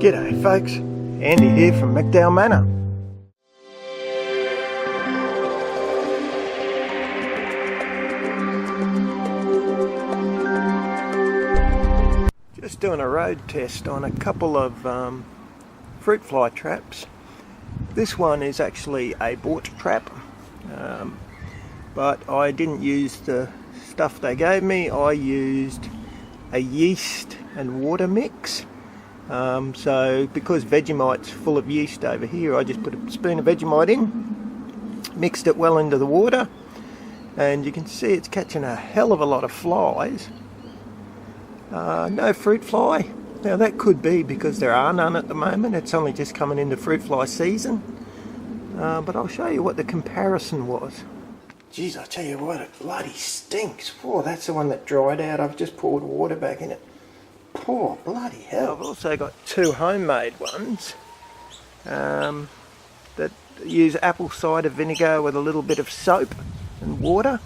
G'day folks, Andy here from McDowall Manor. Just doing a road test on a couple of fruit fly traps. This one is actually a bought trap, but I didn't use the stuff they gave me. I used a yeast and water mix. So because Vegemite's full of yeast over here, I just put a spoon of Vegemite in, mixed it well into the water, and you can see it's catching a hell of a lot of flies. No fruit fly. Now that could be because there are none at the moment. It's only just coming into fruit fly season. But I'll show you what the comparison was. Geez, I tell you what, it bloody stinks. Oh, that's the one that dried out. I've just poured water back in it. Poor bloody hell. I've also got two homemade ones that use apple cider vinegar with a little bit of soap and water.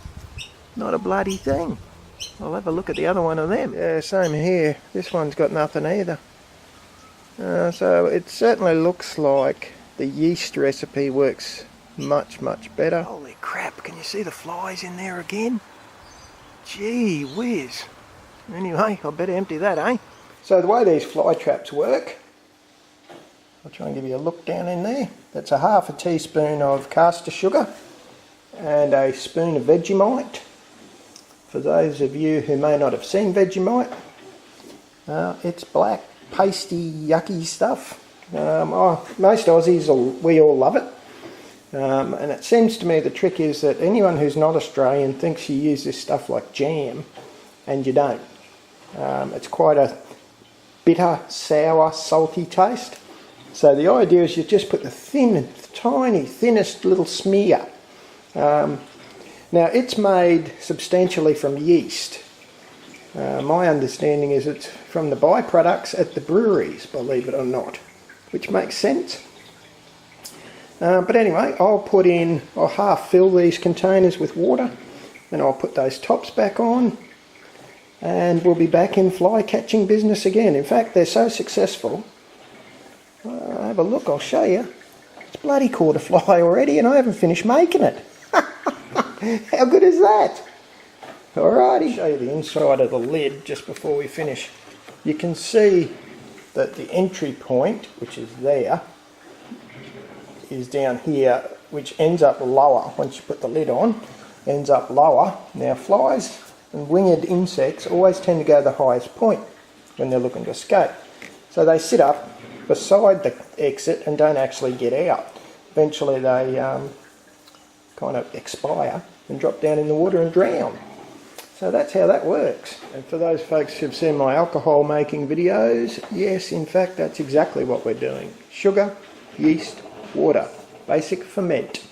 Not a bloody thing. I'll have a look at the other one of them. Yeah, same here. This one's got nothing either. So it certainly looks like the yeast recipe works much better. Holy crap, can you see the flies in there again? Gee whiz. Anyway, I better empty that, eh? So the way these fly traps work, I'll try and give you a look down in there. That's a half a teaspoon of caster sugar and a spoon of Vegemite. For those of you who may not have seen Vegemite, it's black, pasty, yucky stuff. Most Aussies, we all love it. And it seems to me the trick is that anyone who's not Australian thinks you use this stuff like jam, and you don't. It's quite a bitter, sour, salty taste. So the idea is you just put the thinnest little smear. Now it's made substantially from yeast. My understanding is it's from the byproducts at the breweries, believe it or not, which makes sense. But anyway, I'll half fill these containers with water, then I'll put those tops back on, and we'll be back in fly catching business again. In fact, they're so successful. Have a look, I'll show you. It's bloody caught a fly already and I haven't finished making it. How good is that? Alrighty, show you the inside of the lid just before we finish. You can see that the entry point, which is there, is down here, which ends up lower. Once you put the lid on, ends up lower. Now flies and winged insects always tend to go to the highest point when they're looking to escape. So they sit up beside the exit and don't actually get out. Eventually they kind of expire and drop down in the water and drown. So that's how that works. And for those folks who've seen my alcohol making videos, yes, in fact, that's exactly what we're doing. Sugar, yeast, water, basic ferment.